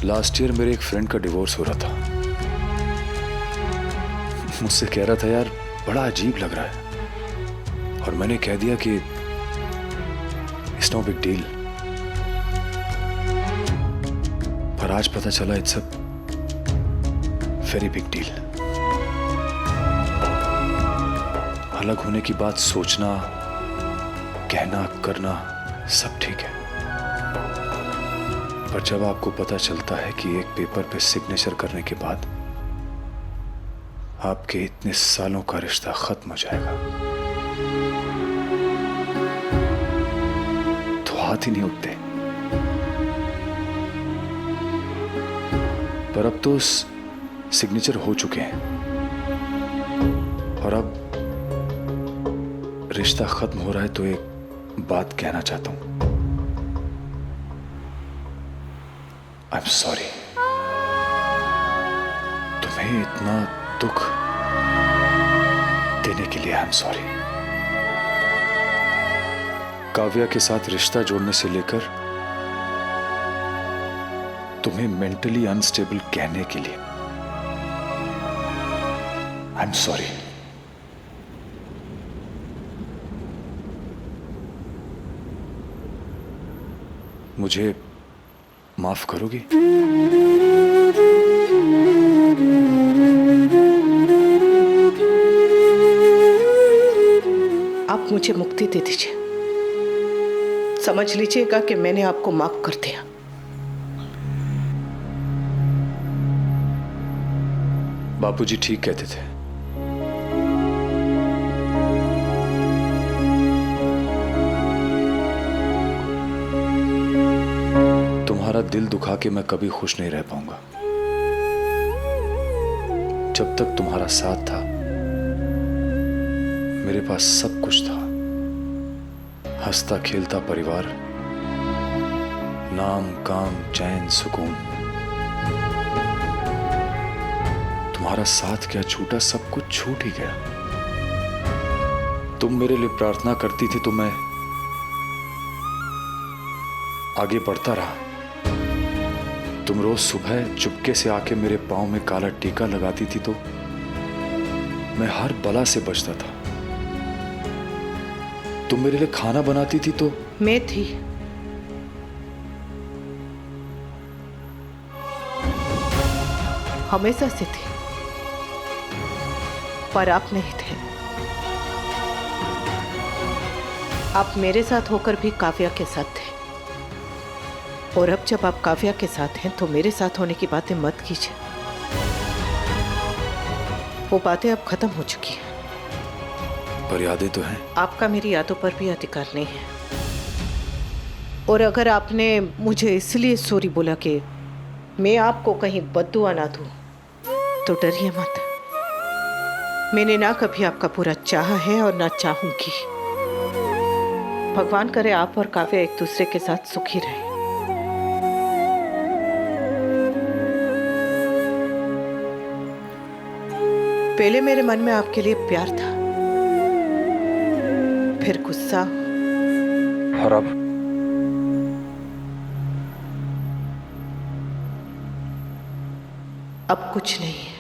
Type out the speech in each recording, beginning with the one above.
Last year मेरे एक friend का डिवोर्स हो रहा था। मुझसे कह रहा था यार बड़ा अजीब लग रहा है, और मैंने कह दिया कि इट्स नो बिग डील। पर आज पता चला it's a very big deal. अलग होने की बात सोचना, कहना, करना सब ठीक है, पर जब आपको पता चलता है कि एक पेपर पे सिग्नेचर करने के बाद आपके इतने सालों का रिश्ता खत्म हो जाएगा, तो हाथ ही नहीं उठते। पर अब तो सिग्नेचर हो चुके हैं, और अब रिश्ता खत्म हो रहा है, तो एक बात कहना चाहता हूं। I am sorry. तुम्हें इतना दुख देने के लिए आई एम सॉरी। काव्या के साथ रिश्ता जोड़ने से लेकर तुम्हें मेंटली अनस्टेबल कहने के लिए आई एम सॉरी। मुझे माफ करोगी? आप मुझे मुक्ति दे दीजिए। समझ लीजिएगा कि मैंने आपको माफ कर दिया। बापूजी ठीक कहते थे। तुम्हारा दिल दुखा के मैं कभी खुश नहीं रह पाऊंगा। जब तक तुम्हारा साथ था मेरे पास सब कुछ था। हंसता खेलता परिवार, नाम, काम, चैन, सुकून। तुम्हारा साथ क्या छूटा, सब कुछ छूट ही गया। तुम मेरे लिए प्रार्थना करती थी तो मैं आगे बढ़ता रहा। तुम रोज सुबह चुपके से आके मेरे पांव में काला टीका लगाती थी तो मैं हर बला से बचता था। तुम मेरे लिए खाना बनाती थी तो मैं थी। हमेशा से थी, पर आप नहीं थे। आप मेरे साथ होकर भी काव्या के साथ थे, और अब जब आप काव्या के साथ हैं तो मेरे साथ होने की बातें मत कीजिए। वो बातें अब खत्म हो चुकी हैं। पर यादें तो हैं। आपका मेरी यादों पर भी अधिकार नहीं है। और अगर आपने मुझे इसलिए सॉरी बोला कि मैं आपको कहीं बद्दुआ ना दूं, तो डरिए मत। मैंने ना कभी आपका बुरा चाहा है और ना चाहूंगी। भगवान करे आप और काव्या एक दूसरे के साथ सुखी रहे। पहले मेरे मन में आपके लिए प्यार था, फिर गुस्सा, और अब कुछ नहीं है।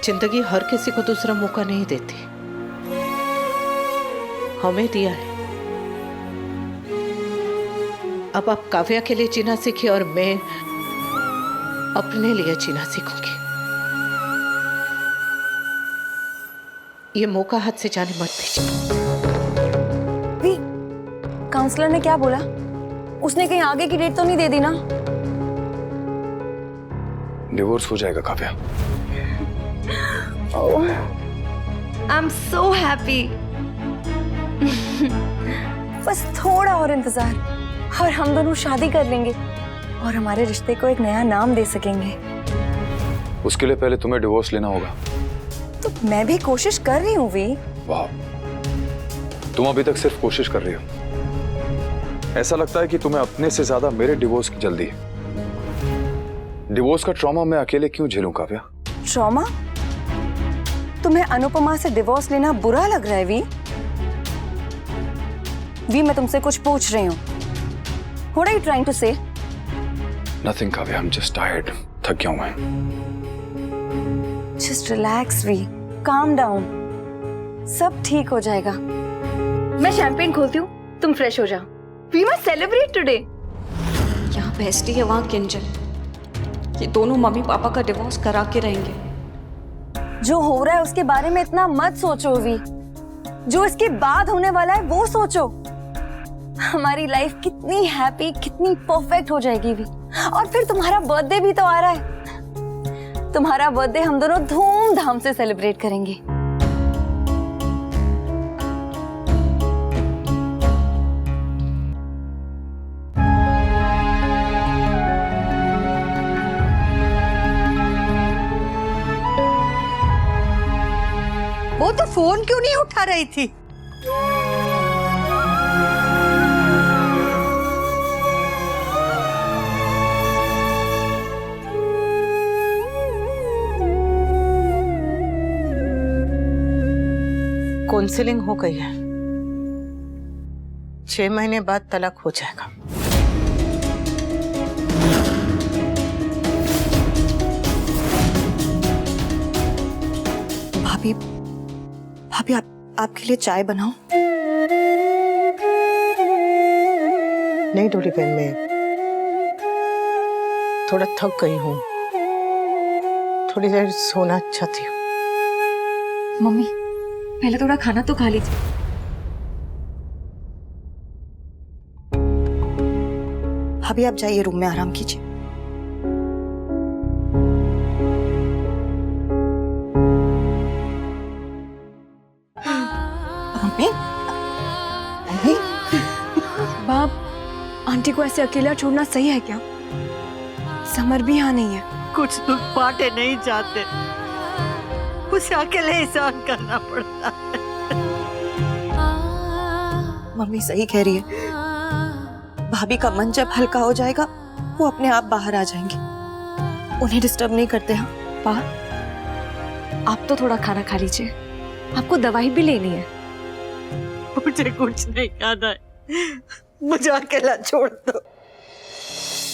जिंदगी हर किसी को दूसरा मौका नहीं देती, हमें दिया है। अब आप काव्या के लिए जीना सीखिए और मैं अपने लिए जीना सीखूंगी। ये मौका हाथ से जाने मत दीजिए। काउंसलर ने क्या बोला? उसने कहीं आगे की डेट तो नहीं दे दी ना? डिवोर्स हो जाएगा Kavya. I am so happy. बस थोड़ा और इंतजार और हम दोनों शादी कर लेंगे और हमारे रिश्ते को एक नया नाम दे सकेंगे। उसके लिए पहले तुम्हें डिवोर्स लेना होगा। तो मैं भी कोशिश कर रही हूँ वी। वाह, तुम अभी तक सिर्फ कोशिश कर रही हो। ऐसा लगता है कि तुम्हें अपने से ज्यादा मेरे डिवोर्स की जल्दी है। डिवोर्स का ट्रॉमा मैं अकेले क्यों झेलूं काव्या? ट्रॉमा? तुम्हें अनुपमा से डिवोर्स लेना बुरा लग रहा है वी? मैं तुमसे कुछ पूछ रही हूँ। What are you trying to say? Nothing, Kavya, I'm just tired. थक गया हूं मैं। Just relax, V. Calm down. सब ठीक हो जाएगा। मैं शैंपेन खोलती हूँ, तुम फ्रेश हो जाओ। We must celebrate today. यहाँ बेस्टी है, वहाँ किंजल। ये दोनों मम्मी पापा का डिवोर्स करा के रहेंगे। जो हो रहा है उसके बारे में इतना मत सोचो वी। जो इसके बाद होने वाला है वो सोचो। हमारी लाइफ कितनी हैप्पी, कितनी परफेक्ट हो जाएगी वी। और फिर तुम्हारा बर्थडे भी तो आ रहा है। तुम्हारा बर्थडे हम दोनों धूमधाम से सेलिब्रेट करेंगे। वो तो फोन क्यों नहीं उठा रही थी? काउंसलिंग हो गई है, 6 महीने बाद तलाक हो जाएगा। भाभी, भाभी आपके लिए चाय बनाऊं? नहीं डोली बहन, मैं थोड़ा थक गई हूँ, थोड़ी देर सोना चाहती हूँ। मम्मी पहले थोड़ा खाना तो खा लीजिए। भाभी आप जाइए रूम में आराम कीजिए। बाप, आंटी को ऐसे अकेला छोड़ना सही है क्या? समर भी यहाँ नहीं है। कुछ दुख बांटे नहीं जाते, उसे अकेले ही सहन करना पड़ता है। मम्मी सही कह रही है। भाभी का मन जब हल्का हो जाएगा वो अपने आप बाहर आ जाएंगे। उन्हें डिस्टर्ब नहीं करते। हाँ पा, आप तो थोड़ा खाना खा लीजिए, आपको दवाई भी लेनी है। मुझे कुछ नहीं खाना है, मुझे अकेला छोड़ दो।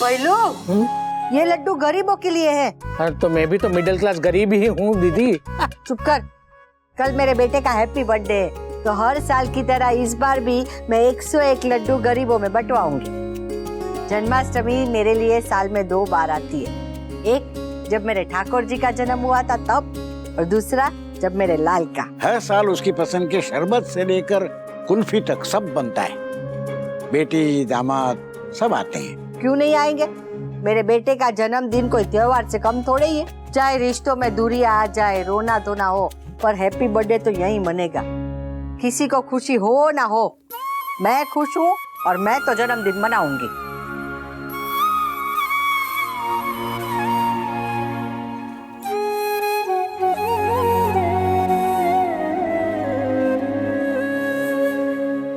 पहलू, ये लड्डू गरीबों के लिए है। हाँ, तो मैं भी तो मिडिल क्लास गरीब ही हूँ दीदी। चुप कर। कल मेरे बेटे का हैप्पी बर्थडे है, तो हर साल की तरह इस बार भी मैं 101 लड्डू गरीबों में बंटवाऊंगी। जन्माष्टमी मेरे लिए साल में 2 बार आती है। एक जब मेरे ठाकुर जी का जन्म हुआ था तब, और दूसरा जब मेरे लाल का। हर साल उसकी पसंद के शरबत से लेकर कुल्फी तक सब बनता है। बेटी दामाद सब आते हैं। क्यों नहीं आएंगे? मेरे बेटे का जन्मदिन कोई त्योहार से कम थोड़े ही है। चाहे रिश्तों में दूरी आ जाए, रोना धोना हो, पर हैप्पी बर्थडे तो यहीं मनेगा। किसी को खुशी हो ना हो, मैं खुश हूँ और मैं तो जन्मदिन मनाऊंगी।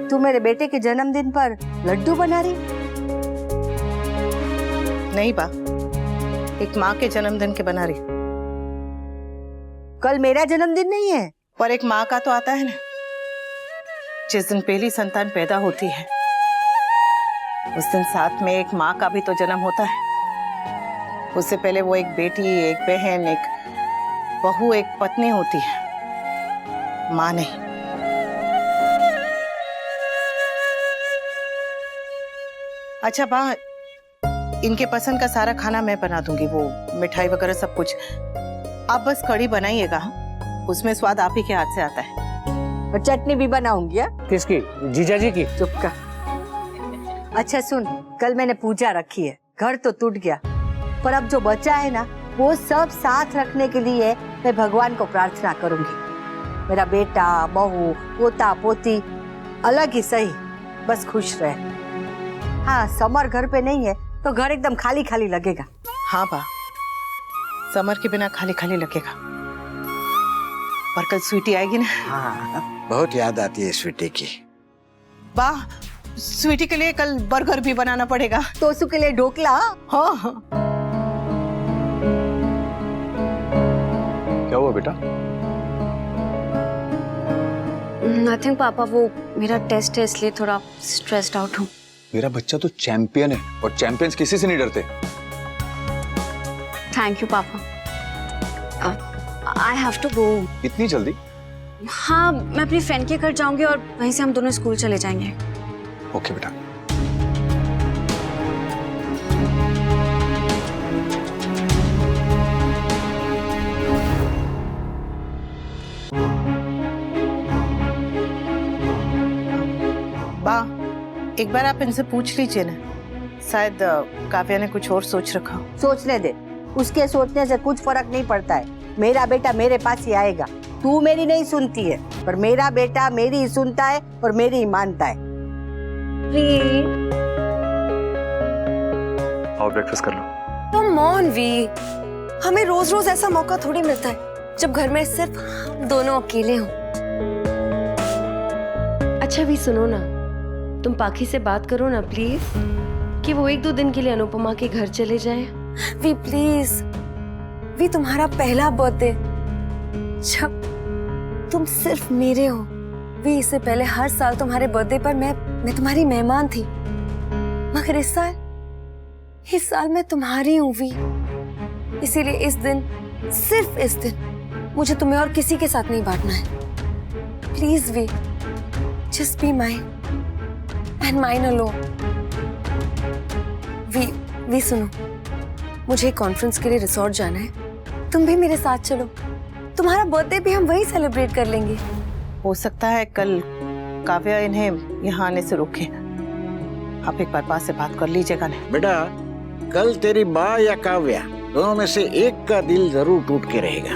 तू मेरे बेटे के जन्मदिन पर लड्डू बना रही? नहीं बा, एक माँ के जन्मदिन के बना रही। कल मेरा जन्मदिन नहीं है, पर एक माँ का तो आता है ना, जिस दिन पहली संतान पैदा होती है उस दिन साथ में एक माँ का भी तो जन्म होता है। उससे पहले वो एक बेटी, एक बहन, एक बहू, एक पत्नी होती है, माँ नहीं। अच्छा बा, इनके पसंद का सारा खाना मैं बना दूंगी, वो मिठाई वगैरह सब कुछ। आप बस कढ़ी बनाइएगा, उसमें स्वाद आप ही के हाथ से आता है। और चटनी भी बनाऊंगी। किसकी? जीजा जी की। चुप कर। अच्छा सुन, कल मैंने पूजा रखी है, घर तो टूट गया, पर अब जो बचा है ना, वो सब साथ रखने के लिए मैं भगवान को प्रार्थना करूंगी। मेरा बेटा, बहू, पोता, पोती अलग ही सही, बस खुश रहे। हाँ, समर घर पे नहीं है तो घर एकदम खाली खाली लगेगा। हाँ बा, समर के बिना खाली खाली लगेगा, पर कल स्वीटी आएगी ना। हाँ, बहुत याद आती है स्वीटी की। बा, स्वीटी के लिए कल बर्गर भी बनाना पड़ेगा। तो उसके लिए ढोकला। हाँ। क्या हुआ बेटा? नथिंग पापा, वो मेरा टेस्ट है इसलिए थोड़ा स्ट्रेस्ड आउट हूँ। मेरा बच्चा तो चैंपियन है और चैंपियंस किसी से नहीं डरते। थैंक यू पापा। I have to go. इतनी जल्दी? हाँ, मैं अपनी फ्रेंड के घर जाऊंगी और वहीं से हम दोनों स्कूल चले जाएंगे। ओके बेटा। बा, एक बार आप इनसे पूछ लीजिए ना, शायद काव्या ने कुछ और सोच रखा हो। सोचने दे, उसके सोचने से कुछ फर्क नहीं पड़ता है। मेरा बेटा मेरे पास ही आएगा। तू मेरी नहीं सुनती है, पर मेरा बेटा मेरी ही सुनता है और मेरी ही मानता है। आओ ब्रेकफास्ट कर लो। कम ऑन वी, हमें रोज रोज ऐसा मौका थोड़ी मिलता है जब घर में सिर्फ हम दोनों अकेले हों। अच्छा भी सुनो ना, तुम पाखी से बात करो ना प्लीज, कि वो 1-2 दिन के लिए अनुपमा के घर चले जाए। वी प्लीज, वी तुम्हारा पहला बर्थडे जब तुम सिर्फ मेरे हो। वी इससे पहले हर साल तुम्हारे बर्थडे पर मैं तुम्हारी मेहमान थी, मगर इस साल मैं तुम्हारी हूँ वी। इसीलिए इस दिन, सिर्फ इस दिन मुझे तुम्हें और किसी के साथ नहीं बांटना है। प्लीज वी, just be mine and mine alone। वी सुनो, मुझे कॉन्फ्रेंस के लिए रिसोर्ट जाना है, तुम भी मेरे साथ चलो। तुम्हारा बर्थडे भी हम वहीं सेलिब्रेट कर लेंगे। हो सकता है कल काव्या इन्हें यहाँ आने से रोके। आप एक बार पास से बात कर लीजिएगा ना। बेटा, कल तेरी माँ या काव्या दोनों में से एक का दिल जरूर टूट के रहेगा।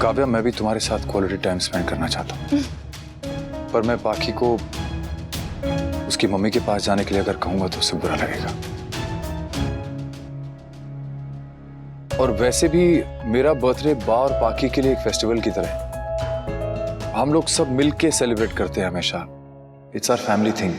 काव्या, मैं भी तुम्हारे साथ क्वालिटी टाइम स्पेंड करना चाहता हूँ, पर मैं पाखी को उसकी मम्मी के पास जाने के लिए अगर कहूंगा तो उसे बुरा लगेगा। और वैसे भी मेरा बर्थडे बा और पाखी के लिए एक फेस्टिवल की तरह है। हम लोग सब मिलके सेलिब्रेट करते हैं हमेशा। It's our family thing.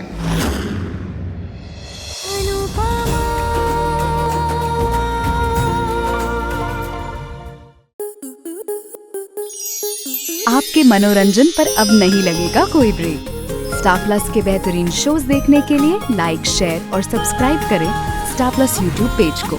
आपके मनोरंजन पर अब नहीं लगेगा कोई ब्रेक। स्टार प्लस के बेहतरीन शोज देखने के लिए लाइक, शेयर और सब्सक्राइब करें स्टार प्लस यूट्यूब पेज को।